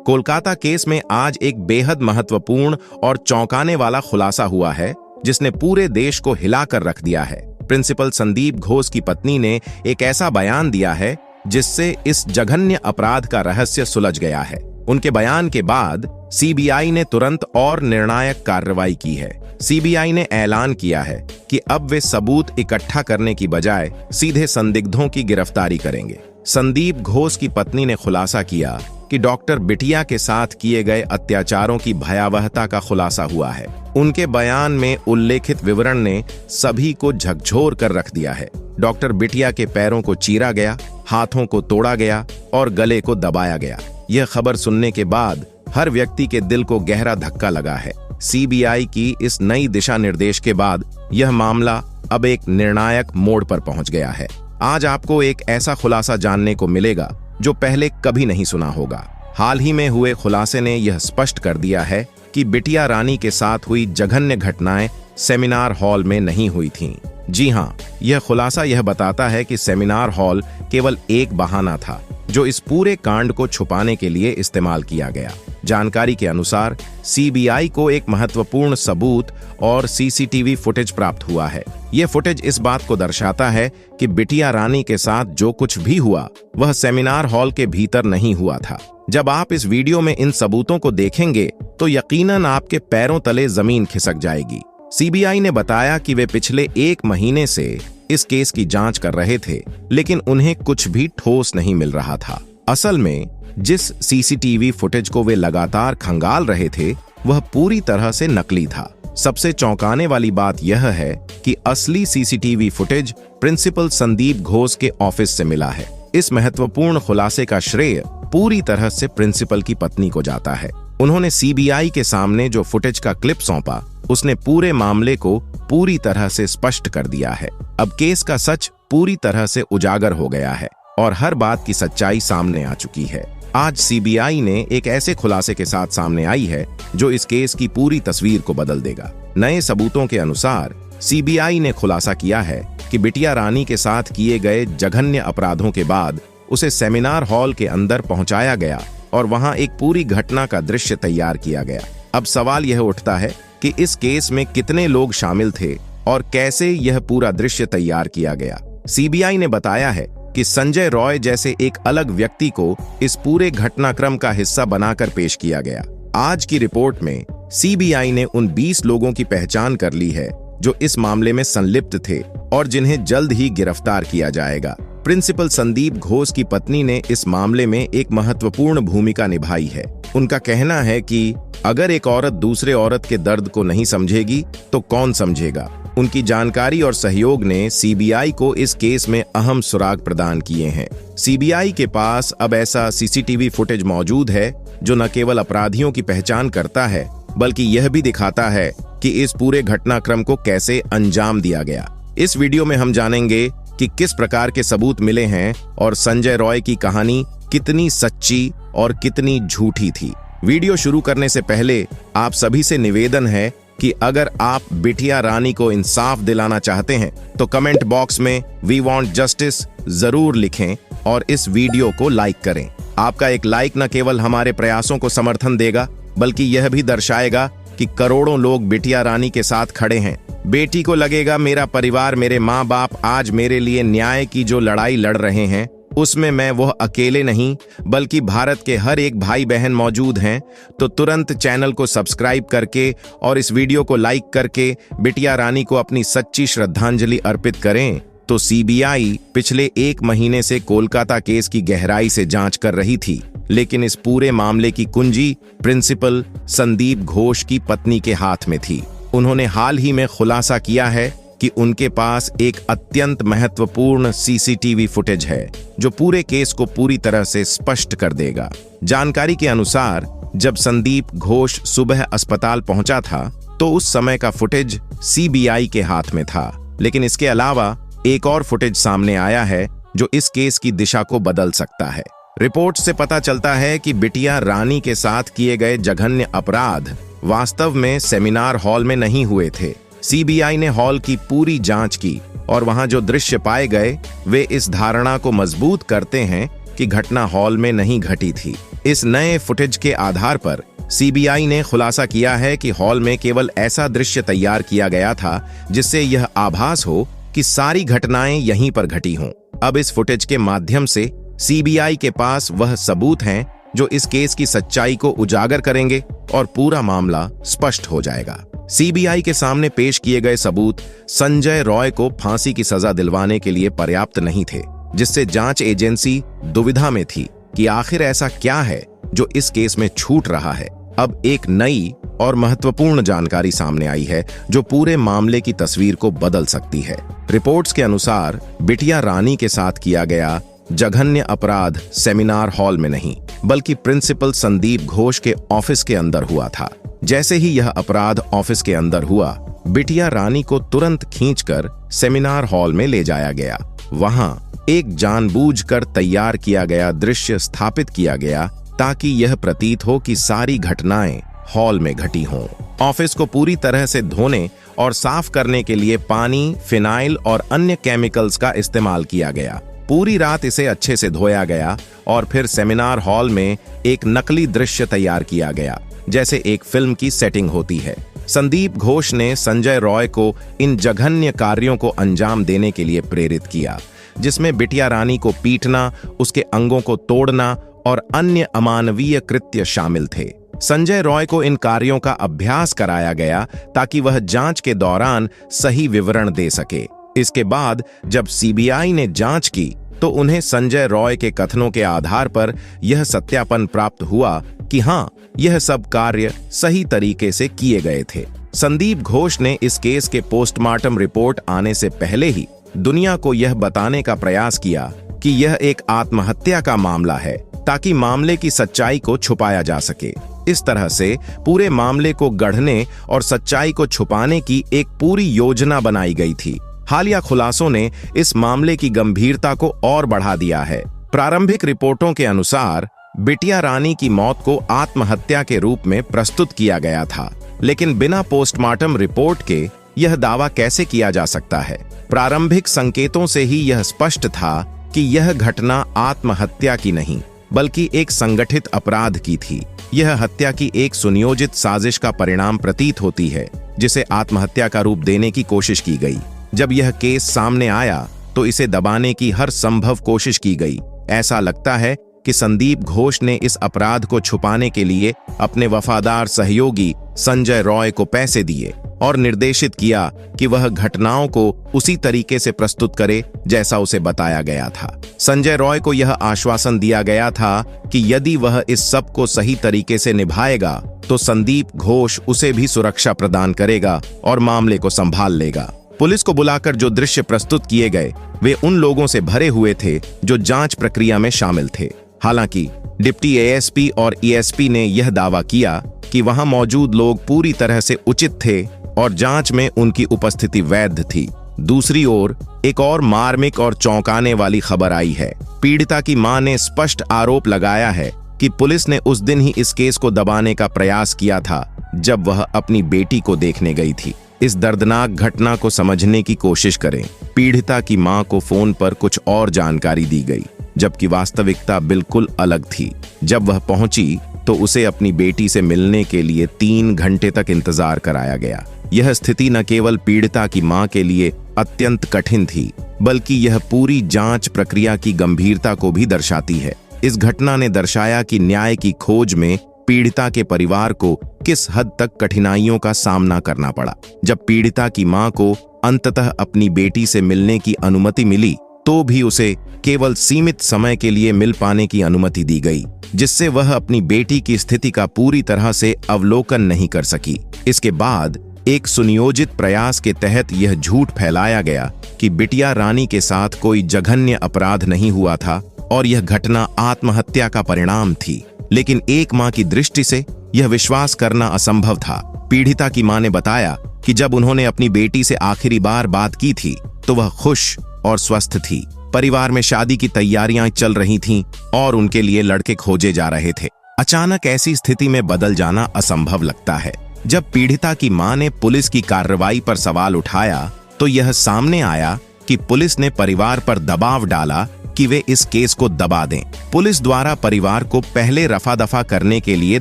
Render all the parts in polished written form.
Kolkata case में आज एक बेहद महत्वपूर्ण और चौंकाने वाला खुलासा हुआ है जिसने पूरे देश को हिलाकर रख दिया है। प्रिंसिपल संदीप घोष की पत्नी ने एक ऐसा बयान दिया है जिससे इस जघन्य अपराध का रहस्य सुलझ गया है। उनके बयान के बाद सीबीआई ने तुरंत और निर्णायक कार्रवाई की है। सीबीआई ने ऐलान किया है कि अब वे सबूत इकट्ठा करने की बजाय सीधे संदिग्धों की गिरफ्तारी करेंगे। संदीप घोष की पत्नी ने खुलासा किया कि डॉक्टर बिटिया के साथ किए गए अत्याचारों की भयावहता का खुलासा हुआ है। उनके बयान में उल्लेखित विवरण ने सभी को झकझोर कर रख दिया है। डॉक्टर बिटिया के पैरों को चीरा गया, हाथों को तोड़ा गया और गले को दबाया गया। यह खबर सुनने के बाद हर व्यक्ति के दिल को गहरा धक्का लगा है। सीबीआई की इस नई दिशा निर्देश के बाद यह मामला अब एक निर्णायक मोड़ पर पहुंच गया है। आज आपको एक ऐसा खुलासा जानने को मिलेगा जो पहले कभी नहीं सुना होगा। हाल ही में हुए खुलासे ने यह स्पष्ट कर दिया है कि बिटिया रानी के साथ हुई जघन्य घटनाएं सेमिनार हॉल में नहीं हुई थीं। जी हां, यह खुलासा यह बताता है कि सेमिनार हॉल केवल एक बहाना था जो इस पूरे कांड को छुपाने के लिए इस्तेमाल किया गया। जानकारी के अनुसार सीबीआई को एक महत्वपूर्ण सबूत और सीसीटीवी फुटेज प्राप्त हुआ है। यह फुटेज इस बात को दर्शाता है कि बिटिया रानी के साथ जो कुछ भी हुआ वह सेमिनार हॉल के भीतर नहीं हुआ था। जब आप इस वीडियो में इन सबूतों को देखेंगे तो यकीनन आपके पैरों तले जमीन खिसक जाएगी। सीबीआई ने बताया कि वे पिछले 1 महीने से इस केस की जांच कर रहे थे, लेकिन उन्हें कुछ भी ठोस नहीं मिल रहा था। असल में जिस सीसीटीवी फुटेज को वे लगातार खंगाल रहे थे वह पूरी तरह से नकली था। सबसे चौंकाने वाली बात यह है कि असली CCTV footage principal Sandeep Ghosh के ऑफिस से मिला है। इस महत्वपूर्ण खुलासे का श्रेय पूरी तरह से प्रिंसिपल की पत्नी को जाता है। उन्होंने सीबीआई के सामने जो फुटेज का क्लिप सौंपा उसने पूरे मामले को पूरी तरह से स्पष्ट कर दिया है। अब केस का सच पूरी तरह से उजागर हो गया है और हर बात की सच्चाई सामने आ चुकी है। आज सीबीआई ने एक ऐसे खुलासे के साथ सामने आई है जो इस केस की पूरी तस्वीर को बदल देगा। नए सबूतों के अनुसार सीबीआई ने खुलासा किया है कि बिटिया रानी के साथ किए गए जघन्य अपराधों के बाद उसे सेमिनार हॉल के अंदर पहुंचाया गया और वहां एक पूरी घटना का दृश्य तैयार किया गया। अब सवाल यह उठता है कि इस केस में कितने लोग शामिल थे और कैसे यह पूरा दृश्य तैयार किया गया। सीबीआई ने बताया है कि संजय रॉय जैसे एक अलग व्यक्ति को इस पूरे घटनाक्रम का हिस्सा बनाकर पेश किया गया। आज की रिपोर्ट में सीबीआई ने उन 20 लोगों की पहचान कर ली है जो इस मामले में संलिप्त थे और जिन्हें जल्द ही गिरफ्तार किया जाएगा। प्रिंसिपल संदीप घोष की पत्नी ने इस मामले में एक महत्वपूर्ण भूमिका निभाई है। उनका कहना है कि अगर एक औरत दूसरे औरत के दर्द को नहीं समझेगी तो कौन समझेगा। उनकी जानकारी और सहयोग ने सीबीआई को इस केस में अहम सुराग प्रदान किए हैं। सीबीआई के पास अब ऐसा सीसीटीवी फुटेज मौजूद है जो न केवल अपराधियों की पहचान करता है बल्कि यह भी दिखाता है कि इस पूरे घटनाक्रम को कैसे अंजाम दिया गया। इस वीडियो में हम जानेंगे कि किस प्रकार के सबूत मिले हैं और संजय रॉय की कहानी कितनी सच्ची और कितनी झूठी थी। वीडियो शुरू करने से पहले आप सभी से निवेदन है कि अगर आप बिटिया रानी को इंसाफ दिलाना चाहते हैं तो कमेंट बॉक्स में वी वांट जस्टिस जरूर लिखें और इस वीडियो को लाइक करें। आपका एक लाइक न केवल हमारे प्रयासों को समर्थन देगा बल्कि यह भी दर्शाएगा कि करोड़ों लोग बिटिया रानी के साथ खड़े हैं। बेटी को लगेगा मेरा परिवार, मेरे माँ बाप आज मेरे लिए न्याय की जो लड़ाई लड़ रहे हैं उसमें मैं वह अकेले नहीं बल्कि भारत के हर एक भाई बहन मौजूद हैं। तो तुरंत चैनल को सब्सक्राइब करके और इस वीडियो को लाइक करके बिटिया रानी को अपनी सच्ची श्रद्धांजलि अर्पित करें। तो सीबीआई पिछले 1 महीने से कोलकाता केस की गहराई से जांच कर रही थी, लेकिन इस पूरे मामले की कुंजी प्रिंसिपल संदीप घोष की पत्नी के हाथ में थी। उन्होंने हाल ही में खुलासा किया है कि उनके पास एक अत्यंत महत्वपूर्ण सीसीटीवी फुटेज है जो पूरे केस को पूरी तरह से स्पष्ट कर देगा। जानकारी के अनुसार जब संदीप घोष सुबह अस्पताल पहुंचा था तो उस समय का फुटेज सीबीआई के हाथ में था, लेकिन इसके अलावा एक और फुटेज सामने आया है जो इस केस की दिशा को बदल सकता है। रिपोर्ट से पता चलता है कि बिटिया रानी के साथ किए गए जघन्य अपराध वास्तव में सेमिनार हॉल में नहीं हुए थे। सीबीआई ने हॉल की पूरी जांच की और वहां जो दृश्य पाए गए वे इस धारणा को मजबूत करते हैं कि घटना हॉल में नहीं घटी थी इस नए फुटेज के आधार पर सीबीआई ने खुलासा किया है कि हॉल में केवल ऐसा दृश्य तैयार किया गया था जिससे यह आभास हो कि सारी घटनाएं यहीं पर घटी हों। अब इस फुटेज के माध्यम से सीबीआई के पास वह सबूत हैं जो इस केस की सच्चाई को उजागर करेंगे और पूरा मामला स्पष्ट हो जाएगा। सीबीआई के सामने पेश किए गए सबूत संजय रॉय को फांसी की सजा दिलवाने के लिए पर्याप्त नहीं थे, जिससे जांच एजेंसी दुविधा में थी कि आखिर ऐसा क्या है जो इस केस में छूट रहा है। अब एक नई और महत्वपूर्ण जानकारी सामने आई है जो पूरे मामले की तस्वीर को बदल सकती है। रिपोर्ट्स के अनुसार बिटिया रानी के साथ किया गया जघन्य अपराध सेमिनार हॉल में नहीं बल्कि प्रिंसिपल संदीप घोष के ऑफिस के अंदर हुआ था। जैसे ही यह अपराध ऑफिस के अंदर हुआ, बिटिया रानी को तुरंत खींचकर सेमिनार हॉल में ले जाया गया। वहां एक जानबूझकर तैयार किया गया दृश्य स्थापित किया गया ताकि यह प्रतीत हो कि सारी घटनाएं हॉल में घटी हों। ऑफिस को पूरी तरह से धोने और साफ करने के लिए पानी, फिनाइल और अन्य केमिकल्स का इस्तेमाल किया गया। पूरी रात इसे अच्छे से धोया गया और फिर सेमिनार हॉल में एक नकली दृश्य तैयार किया गया, जैसे एक फिल्म की सेटिंग होती है। संदीप घोष ने संजय रॉय को इन जघन्य कार्यों को अंजाम देने के लिए प्रेरित किया, जिसमें बिटिया रानी को पीटना, उसके अंगों को तोड़ना और अन्य अमानवीय कृत्य शामिल थे। संजय रॉय को इन कार्यों का अभ्यास कराया गया ताकि वह जांच के दौरान सही विवरण दे सके। इसके बाद जब सीबीआई ने जांच की तो उन्हें संजय रॉय के कथनों के आधार पर यह सत्यापन प्राप्त हुआ कि हाँ, यह सब कार्य सही तरीके से किए गए थे। संदीप घोष ने इस केस के पोस्टमार्टम रिपोर्ट आने से पहले ही दुनिया को यह बताने का प्रयास किया कि यह एक आत्महत्या का मामला है ताकि मामले की सच्चाई को छुपाया जा सके। इस तरह से पूरे मामले को गढ़ने और सच्चाई को छुपाने की एक पूरी योजना बनाई गई थी। हालिया खुलासों ने इस मामले की गंभीरता को और बढ़ा दिया है। प्रारंभिक रिपोर्टों के अनुसार बिटिया रानी की मौत को आत्महत्या के रूप में प्रस्तुत किया गया था, लेकिन बिना पोस्टमार्टम रिपोर्ट के यह दावा कैसे किया जा सकता है? प्रारंभिक संकेतों से ही यह स्पष्ट था कि यह घटना आत्महत्या की नहीं बल्कि एक संगठित अपराध की थी। यह हत्या की एक सुनियोजित साजिश का परिणाम प्रतीत होती है, जिसे आत्महत्या का रूप देने की कोशिश की गई। जब यह केस सामने आया तो इसे दबाने की हर संभव कोशिश की गई। ऐसा लगता है कि संदीप घोष ने इस अपराध को छुपाने के लिए अपने वफादार सहयोगी संजय रॉय को पैसे दिए और निर्देशित किया कि वह घटनाओं को उसी तरीके से प्रस्तुत करे जैसा उसे बताया गया था। संजय रॉय को यह आश्वासन दिया गया था कि यदि वह इस सब को सही तरीके से निभाएगा तो संदीप घोष उसे भी सुरक्षा प्रदान करेगा और मामले को संभाल लेगा। पुलिस को बुलाकर जो दृश्य प्रस्तुत किए गए वे उन लोगों से भरे हुए थे जो जांच प्रक्रिया में शामिल थे। हालांकि डिप्टी एएसपी और ईएसपी ने यह दावा किया कि वहां मौजूद लोग पूरी तरह से उचित थे और जांच में उनकी उपस्थिति वैध थी। दूसरी ओर एक और मार्मिक और चौंकाने वाली खबर आई है। पीड़िता की मां ने स्पष्ट आरोप लगाया है कि पुलिस ने उस दिन ही इस केस को दबाने का प्रयास किया था जब वह अपनी बेटी को देखने गई थी। इस दर्दनाक घटना को समझने की कोशिश करें। पीड़िता की मां को फोन पर कुछ और जानकारी दी गई, जबकि वास्तविकता बिल्कुल अलग थी। जब वह पहुंची तो उसे अपनी बेटी से मिलने के लिए 3 घंटे तक इंतजार कराया गया। यह स्थिति न केवल पीड़िता की मां के लिए अत्यंत कठिन थी, बल्कि यह पूरी जांच प्रक्रिया की गंभीरता को भी दर्शाती है। इस घटना ने दर्शाया कि न्याय की खोज में पीड़िता के परिवार को किस हद तक कठिनाइयों का सामना करना पड़ा। जब पीड़िता की मां को अंततः अपनी बेटी से मिलने की अनुमति मिली तो भी उसे केवल सीमित समय के लिए मिल पाने की अनुमति दी गई, जिससे वह अपनी बेटी की स्थिति का पूरी तरह से अवलोकन नहीं कर सकी। इसके बाद एक सुनियोजित प्रयास के तहत यह झूठ फैलाया गया कि बिटिया रानी के साथ कोई जघन्य अपराध नहीं हुआ था और यह घटना आत्महत्या का परिणाम थी। लेकिन एक मां की दृष्टि से यह विश्वास करना असंभव था। पीड़िता की मां ने बताया कि जब उन्होंने अपनी बेटी से आखिरी बार बात की थी तो वह खुश और स्वस्थ थी। परिवार में शादी की तैयारियां चल रही थीं और उनके लिए लड़के खोजे जा रहे थे। अचानक ऐसी स्थिति में बदल जाना असंभव लगता है। जब पीड़िता की मां ने पुलिस की कार्रवाई पर सवाल उठाया तो यह सामने आया कि पुलिस ने परिवार पर दबाव डाला कि वे इस केस को दबा दें। पुलिस द्वारा परिवार को पहले रफा दफा करने के लिए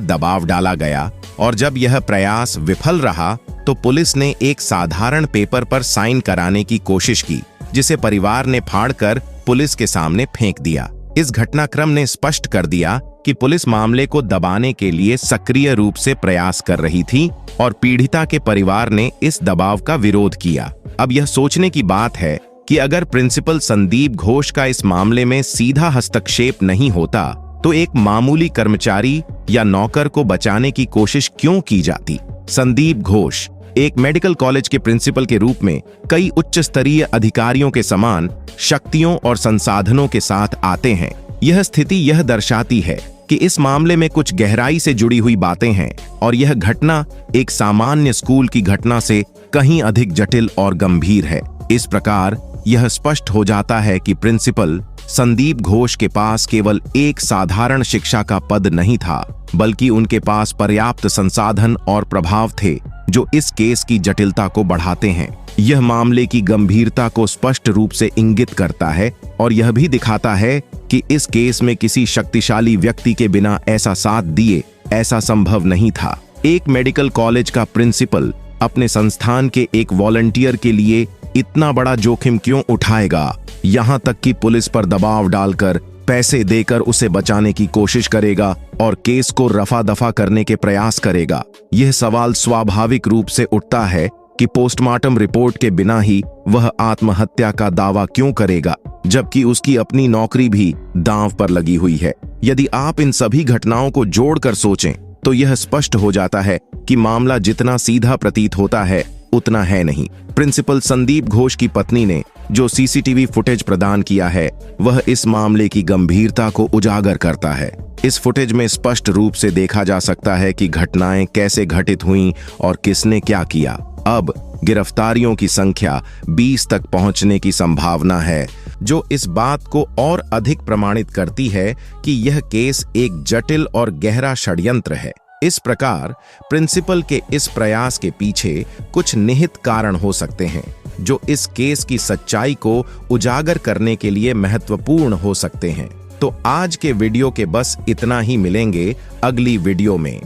दबाव डाला गया और जब यह प्रयास विफल रहा तो पुलिस ने एक साधारण पेपर पर साइन कराने की कोशिश की, जिसे परिवार ने फाड़कर पुलिस के सामने फेंक दिया। इस घटनाक्रम ने स्पष्ट कर दिया कि पुलिस मामले को दबाने के लिए सक्रिय रूप से प्रयास कर रही थी और पीड़िता के परिवार ने इस दबाव का विरोध किया। अब यह सोचने की बात है कि अगर प्रिंसिपल संदीप घोष का इस मामले में सीधा हस्तक्षेप नहीं होता तो एक मामूली कर्मचारी या नौकर को बचाने की कोशिश क्यों की जाती। संदीप घोष एक मेडिकल कॉलेज के प्रिंसिपल के रूप में कई उच्च स्तरीय अधिकारियों के समान शक्तियों और संसाधनों के साथ आते हैं। यह स्थिति यह दर्शाती है कि इस मामले में कुछ गहराई से जुड़ी हुई बातें हैं और यह घटना एक सामान्य स्कूल की घटना से कहीं अधिक जटिल और गंभीर है। इस प्रकार यह स्पष्ट हो जाता है कि प्रिंसिपल संदीप घोष के पास केवल एक साधारण शिक्षा का पद नहीं था, बल्कि उनके पास पर्याप्त संसाधन और प्रभाव थे जो इस केस की जटिलता को बढ़ाते हैं। यह मामले की गंभीरता को स्पष्ट रूप से इंगित करता है और यह भी दिखाता है कि इस केस में किसी शक्तिशाली व्यक्ति के बिना ऐसा साथ दिए ऐसा संभव नहीं था। एक मेडिकल कॉलेज का प्रिंसिपल अपने संस्थान के एक वॉलंटियर के लिए इतना बड़ा जोखिम क्यों उठाएगा, यहाँ तक कि पुलिस पर दबाव डालकर पैसे देकर उसे बचाने की कोशिश करेगा और केस को रफा दफा करने के प्रयास करेगा। यह सवाल स्वाभाविक रूप से उठता है कि पोस्टमार्टम रिपोर्ट के बिना ही वह आत्महत्या का दावा क्यों करेगा, जबकि उसकी अपनी नौकरी भी दांव पर लगी हुई है। यदि आप इन सभी घटनाओं को जोड़कर सोचें तो यह स्पष्ट हो जाता है कि मामला जितना सीधा प्रतीत होता है उतना है नहीं। प्रिंसिपल संदीप घोष की पत्नी ने जो सीसीटीवी फुटेज प्रदान किया है वह इस मामले की गंभीरता को उजागर करता है। इस फुटेज में स्पष्ट रूप से देखा जा सकता है कि घटनाएं कैसे घटित हुईं और किसने क्या किया। अब गिरफ्तारियों की संख्या 20 तक पहुंचने की संभावना है, जो इस बात को और अधिक प्रमाणित करती है कि यह केस एक जटिल और गहरा षड्यंत्र है। इस प्रकार प्रिंसिपल के इस प्रयास के पीछे कुछ निहित कारण हो सकते हैं जो इस केस की सच्चाई को उजागर करने के लिए महत्वपूर्ण हो सकते हैं। तो आज के वीडियो के बस इतना ही, मिलेंगे अगली वीडियो में।